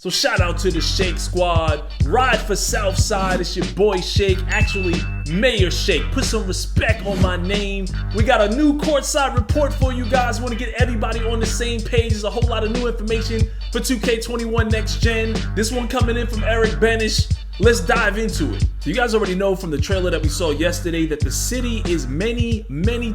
So shout out to the Shake Squad. Ride for Southside. It's your boy Shake. Actually, Mayor Shake. Put some respect on my name. We got a new courtside report for you guys. Want to get everybody on the same page. There's a whole lot of new information for 2K21 Next Gen. This one coming in from Eric Benish. Let's dive into it. So you guys already know from the trailer that we saw yesterday that the city is many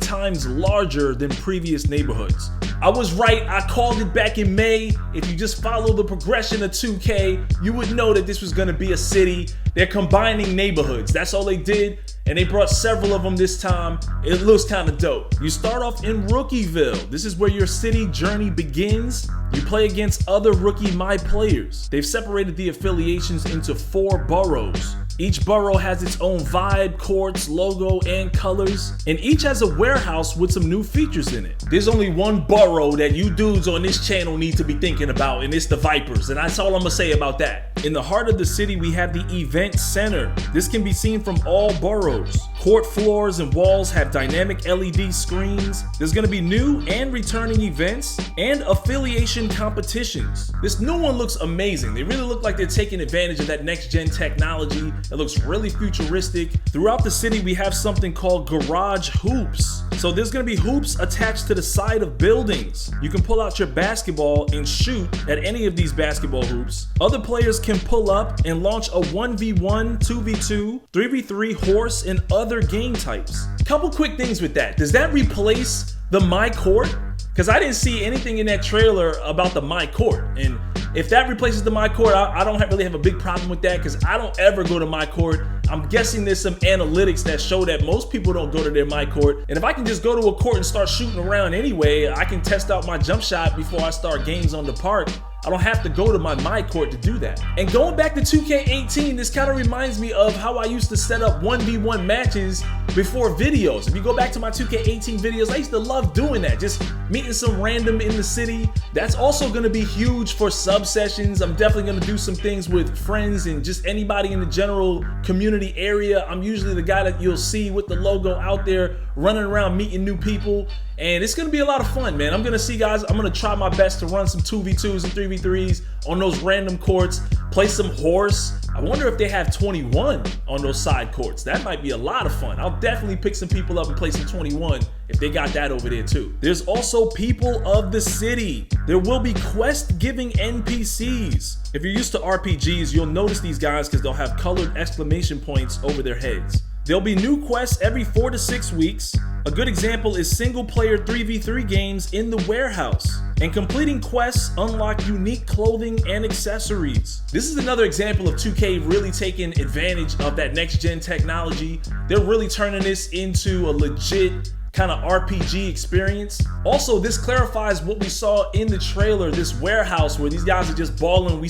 times larger than previous neighborhoods. I was right, I called it back in May. If you just follow the progression of 2K, you would know that this was gonna be a city. They're combining neighborhoods, that's all they did. And they brought several of them this time. It looks kind of dope. You start off in Rookieville. This is where your city journey begins. You play against other Rookie My players. They've separated the affiliations into 4 boroughs. Each borough has its own vibe, courts, logo, and colors, and each has a warehouse with some new features in it. There's only one borough that you dudes on this channel need to be thinking about, and it's the Vipers, and that's all I'm gonna say about that. In the heart of the city, we have the event center. This can be seen from all boroughs. Court floors and walls have dynamic LED screens. There's gonna be new and returning events and affiliation competitions. This new one looks amazing. They really look like they're taking advantage of that next gen technology. It looks really futuristic. Throughout the city, we have something called garage hoops. So there's gonna be hoops attached to the side of buildings. You can pull out your basketball and shoot at any of these basketball hoops. Other players can pull up and launch a 1v1, 2v2, 3v3 horse and other game types. Couple quick things with that. Does that replace the My Court? Because I didn't see anything in that trailer about the My Court. And if that replaces the My Court, I don't really have a big problem with that because I don't ever go to My Court. I'm guessing there's some analytics that show that most people don't go to their My Court. And if I can just go to a court and start shooting around anyway, I can test out my jump shot before I start games on the park. I don't have to go to my court to do that. And going back to 2K18, this kind of reminds me of how I used to set up 1v1 matches before videos. If you go back to my 2K18 videos, I used to love doing that, just meeting some random in the city. That's also gonna be huge for sub sessions. I'm definitely gonna do some things with friends and just anybody in the general community area. I'm usually the guy that you'll see with the logo out there running around meeting new people. And it's gonna be a lot of fun, man. I'm gonna try my best to run some 2v2s and 3v3s on those random courts, play some horse. I wonder if they have 21 on those side courts. That might be a lot of fun. I'll definitely pick some people up and play some 21 if they got that over there too. There's also people of the city. There will be quest giving NPCs. If you're used to RPGs, you'll notice these guys because they'll have colored exclamation points over their heads. There'll be new quests every 4 to 6 weeks. A good example is single player 3v3 games in the warehouse. And completing quests unlock unique clothing and accessories. This is another example of 2K really taking advantage of that next gen technology. They're really turning this into a legit kind of RPG experience. Also, this clarifies what we saw in the trailer, this warehouse where these guys are just balling. We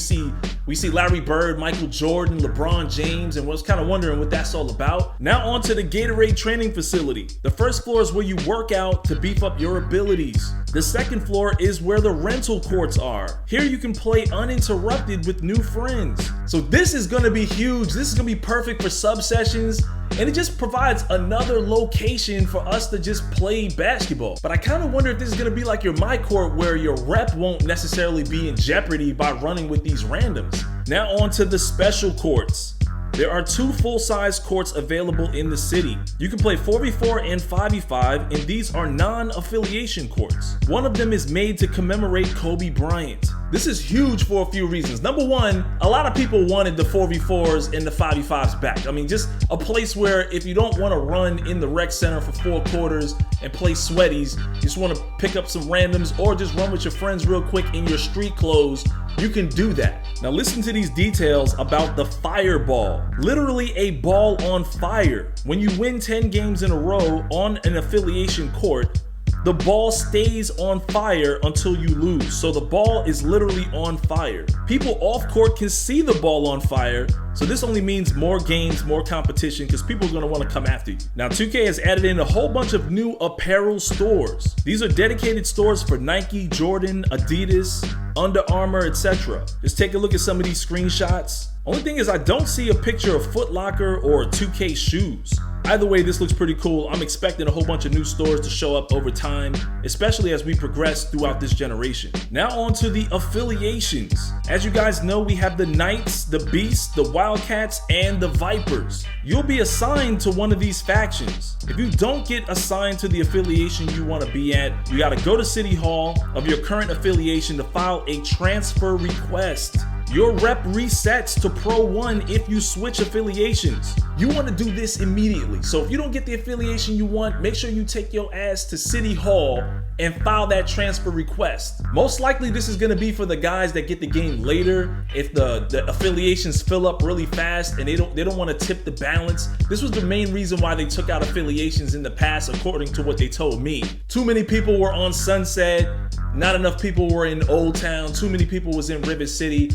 see Larry Bird, Michael Jordan, LeBron James, and was kind of wondering what that's all about. Now on to the Gatorade training facility. The first floor is where you work out to beef up your abilities. The second floor is where the rental courts are. Here you can play uninterrupted with new friends. So this is gonna be huge. This is gonna be perfect for sub sessions. And it just provides another location for us to just play basketball. But I kind of wonder if this is gonna be like your My Court where your rep won't necessarily be in jeopardy by running with these randoms. Now on to the special courts. There are 2 full-size courts available in the city. You can play 4v4 and 5v5, and these are non-affiliation courts. One of them is made to commemorate Kobe Bryant. This is huge for a few reasons. Number one, a lot of people wanted the 4v4s and the 5v5s back. I mean, just a place where if you don't want to run in the rec center for 4 quarters and play sweaties, you just want to pick up some randoms or just run with your friends real quick in your street clothes, you can do that. Now listen to these details about the fireball. Literally a ball on fire. When you win 10 games in a row on an affiliation court, the ball stays on fire until you lose. So the ball is literally on fire. People off court can see the ball on fire. So this only means more games, more competition, because people are gonna wanna come after you. Now 2K has added in a whole bunch of new apparel stores. These are dedicated stores for Nike, Jordan, Adidas, Under Armour, etc. Just take a look at some of these screenshots. Only thing is I don't see a picture of Foot Locker or 2K shoes. Either way, this looks pretty cool. I'm expecting a whole bunch of new stores to show up over time, especially as we progress throughout this generation. Now on to the affiliations. As you guys know, we have the Knights, the Beasts, the Wildcats, and the Vipers. You'll be assigned to one of these factions. If you don't get assigned to the affiliation you want to be at, you got to go to City Hall of your current affiliation to file a transfer request. Your rep resets to Pro 1 if you switch affiliations. You want to do this immediately. So if you don't get the affiliation you want, make sure you take your ass to City Hall and file that transfer request. Most likely this is going to be for the guys that get the game later. If the affiliations fill up really fast and they don't want to tip the balance. This was the main reason why they took out affiliations in the past, according to what they told me. Too many people were on Sunset. Not enough people were in Old Town. Too many people was in River City.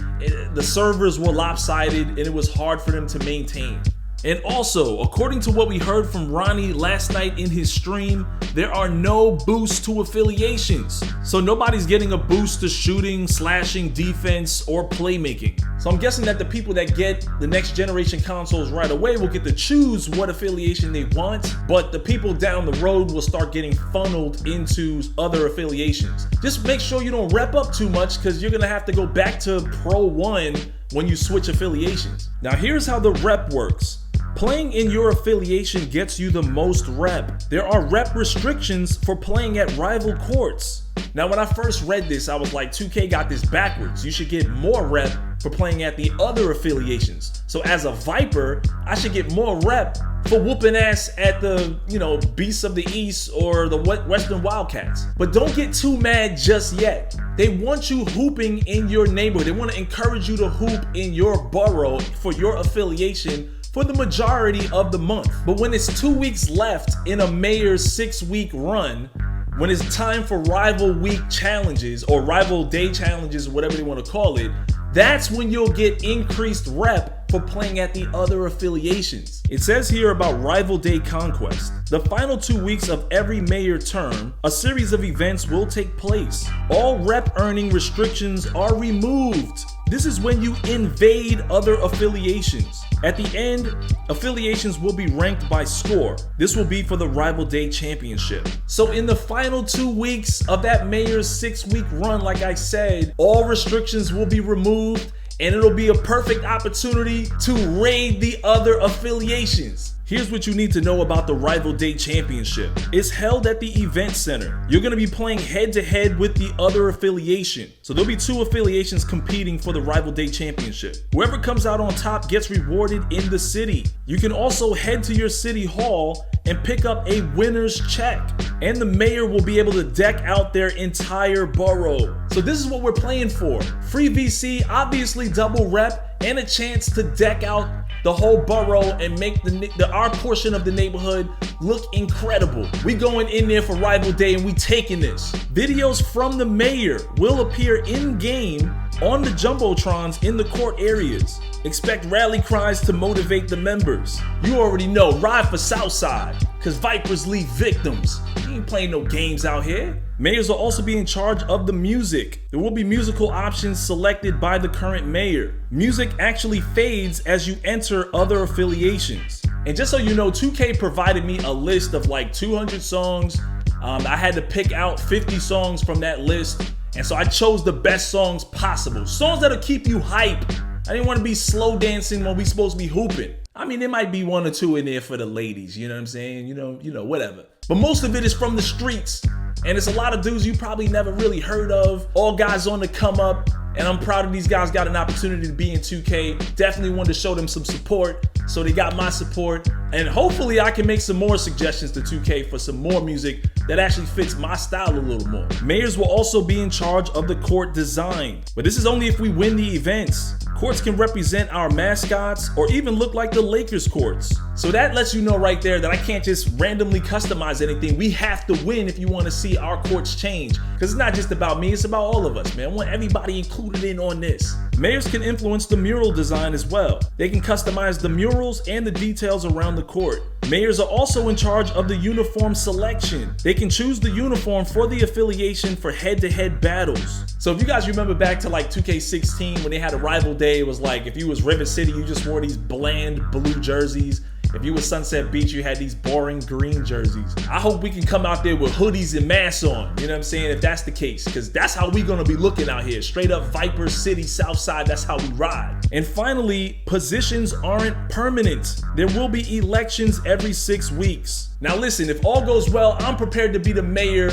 The servers were lopsided and it was hard for them to maintain. And also, according to what we heard from Ronnie last night in his stream, there are no boosts to affiliations. So nobody's getting a boost to shooting, slashing, defense, or playmaking. So I'm guessing that the people that get the next generation consoles right away will get to choose what affiliation they want, but the people down the road will start getting funneled into other affiliations. Just make sure you don't rep up too much, because you're gonna have to go back to Pro 1 when you switch affiliations. Now here's how the rep works. Playing in your affiliation gets you the most rep. There are rep restrictions for playing at rival courts. Now when I first read this, I was like, 2K got this backwards. You should get more rep for playing at the other affiliations. So as a Viper, I should get more rep for whooping ass at the, Beasts of the East or the Western Wildcats. But don't get too mad just yet. They want you hooping in your neighborhood. They want to encourage you to hoop in your borough for your affiliation for the majority of the month. But when it's 2 weeks left in a mayor's 6-week run, when it's time for rival week challenges or rival day challenges, whatever they want to call it, that's when you'll get increased rep for playing at the other affiliations. It says here about Rival Day Conquest. The final 2 weeks of every mayor term, a series of events will take place. All rep earning restrictions are removed. This is when you invade other affiliations. At the end, affiliations will be ranked by score. This will be for the Rival Day Championship. So in the final 2 weeks of that mayor's 6-week run, like I said, all restrictions will be removed and it'll be a perfect opportunity to raid the other affiliations. Here's what you need to know about the Rival Day Championship. It's held at the event center. You're gonna be playing head to head with the other affiliation. So there'll be 2 affiliations competing for the Rival Day Championship. Whoever comes out on top gets rewarded in the city. You can also head to your city hall and pick up a winner's check. And the mayor will be able to deck out their entire borough. So this is what we're playing for. Free VC, obviously double rep, and a chance to deck out the whole borough and make our portion of the neighborhood look incredible. We going in there for Rival Day and we taking this. Videos from the mayor will appear in game on the jumbotrons in the court areas. Expect rally cries to motivate the members. You already know, ride for Southside, cause Vipers leave victims. You ain't playing no games out here. Mayors will also be in charge of the music. There will be musical options selected by the current mayor. Music actually fades as you enter other affiliations. And just so you know, 2K provided me a list of like 200 songs. I had to pick out 50 songs from that list. And so I chose the best songs possible. Songs that'll keep you hype. I didn't want to be slow dancing when we supposed to be hooping. I mean, there might be 1 or 2 in there for the ladies, you know what I'm saying? You know, whatever. But most of it is from the streets. And it's a lot of dudes you probably never really heard of. All guys on the come up. And I'm proud of these guys got an opportunity to be in 2K. Definitely wanted to show them some support. So they got my support. And hopefully I can make some more suggestions to 2K for some more music that actually fits my style a little more. Mayors will also be in charge of the court design. But this is only if we win the events. Courts can represent our mascots or even look like the Lakers courts. So that lets you know right there that I can't just randomly customize anything. We have to win if you want to see our courts change. Because it's not just about me, it's about all of us, man. I want everybody included in on this. Mayors can influence the mural design as well. They can customize the murals and the details around the court. Mayors are also in charge of the uniform selection. They can choose the uniform for the affiliation for head-to-head battles. So if you guys remember back to like 2K16 when they had a rival day, it was like if you was River City, you just wore these bland blue jerseys. If you were Sunset Beach, you had these boring green jerseys. I hope we can come out there with hoodies and masks on, you know what I'm saying, if that's the case, because that's how we gonna be looking out here. Straight up Viper City, Southside, that's how we ride. And finally, positions aren't permanent. There will be elections every 6 weeks. Now listen, if all goes well, I'm prepared to be the mayor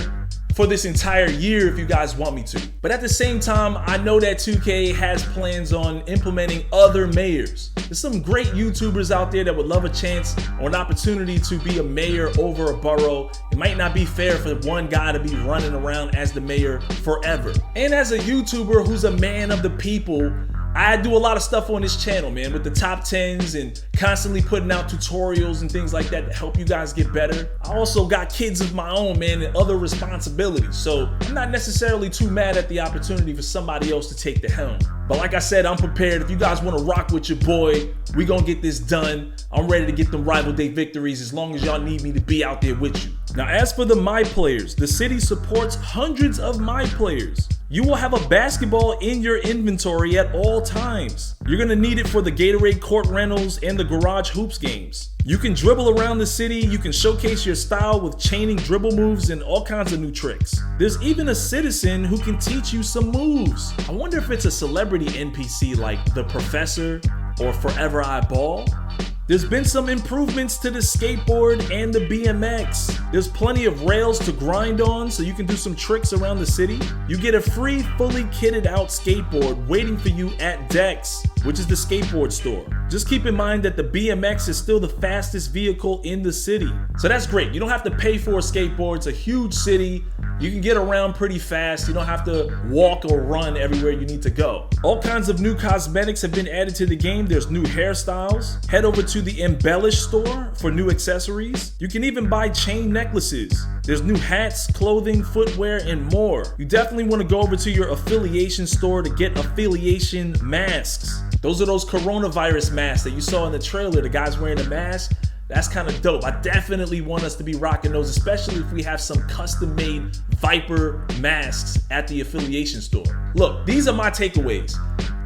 for this entire year if you guys want me to. But at the same time, I know that 2K has plans on implementing other mayors. There's some great YouTubers out there that would love a chance or an opportunity to be a mayor over a borough. It might not be fair for one guy to be running around as the mayor forever. And as a YouTuber who's a man of the people, I do a lot of stuff on this channel, man, with the top 10s and constantly putting out tutorials and things like that to help you guys get better. I also got kids of my own, man, and other responsibilities. So I'm not necessarily too mad at the opportunity for somebody else to take the helm. But like I said, I'm prepared. If you guys want to rock with your boy, we gonna get this done. I'm ready to get them rival day victories as long as y'all need me to be out there with you. Now, as for the My Players, the city supports hundreds of My Players. You will have a basketball in your inventory at all times. You're gonna need it for the Gatorade court rentals and the garage hoops games. You can dribble around the city, you can showcase your style with chaining dribble moves and all kinds of new tricks. There's even a citizen who can teach you some moves. I wonder if it's a celebrity NPC like the Professor or Forever I Ball. There's been some improvements to the skateboard and the BMX. There's plenty of rails to grind on so you can do some tricks around the city. You get a free, fully kitted out skateboard waiting for you at Dex, which is the skateboard store. Just keep in mind that the BMX is still the fastest vehicle in the city. So that's great. You don't have to pay for a skateboard. It's a huge city. You can get around pretty fast. You don't have to walk or run everywhere you need to go. All kinds of new cosmetics have been added to the game. There's new hairstyles. Head over to the Embellish store for new accessories. You can even buy chain necklaces. There's new hats, clothing, footwear, and more. You definitely want to go over to your Affiliation store to get Affiliation masks. Those are those coronavirus masks that you saw in the trailer, the guys wearing the mask. That's kind of dope. I definitely want us to be rocking those, especially if we have some custom-made Viper masks at the Affiliation store. Look, these are my takeaways.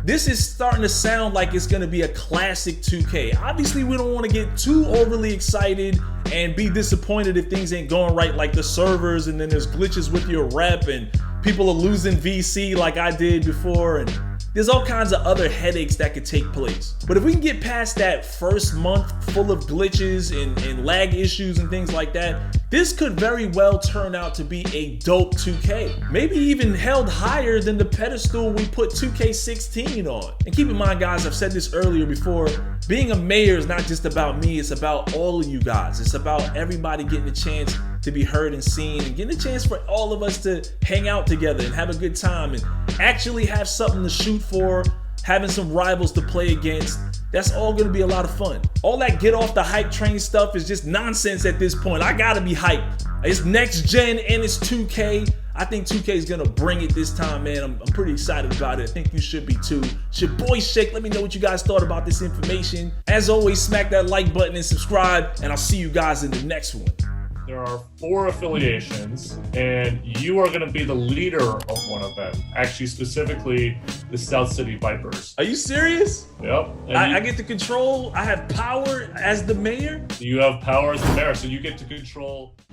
This is starting to sound like it's gonna be a classic 2K. Obviously, we don't want to get too overly excited and be disappointed if things ain't going right, like the servers, and then there's glitches with your rep, and people are losing VC like I did before, and there's all kinds of other headaches that could take place. But if we can get past that first month full of glitches and lag issues and things like that, this could very well turn out to be a dope 2K. Maybe even held higher than the pedestal we put 2K16 on. And keep in mind, guys, I've said this earlier before, being a mayor is not just about me, it's about all of you guys. It's about everybody getting a chance to be heard and seen, and getting a chance for all of us to hang out together and have a good time and actually have something to shoot for, having some rivals to play against. That's all gonna be a lot of fun. All that get off the hype train stuff is just nonsense at this point. I gotta be hyped. It's next gen and it's 2K. I think 2K is gonna bring it this time, man. I'm pretty excited about it. I think you should be too. It's your boy Shake. Let me know what you guys thought about this information. As always, smack that like button and subscribe, and I'll see you guys in the next one. There are 4 affiliations, and you are going to be the leader of one of them. Actually, specifically, the South City Vipers. Are you serious? Yep. I get to control. I have power as the mayor. You have power as the mayor, so you get to control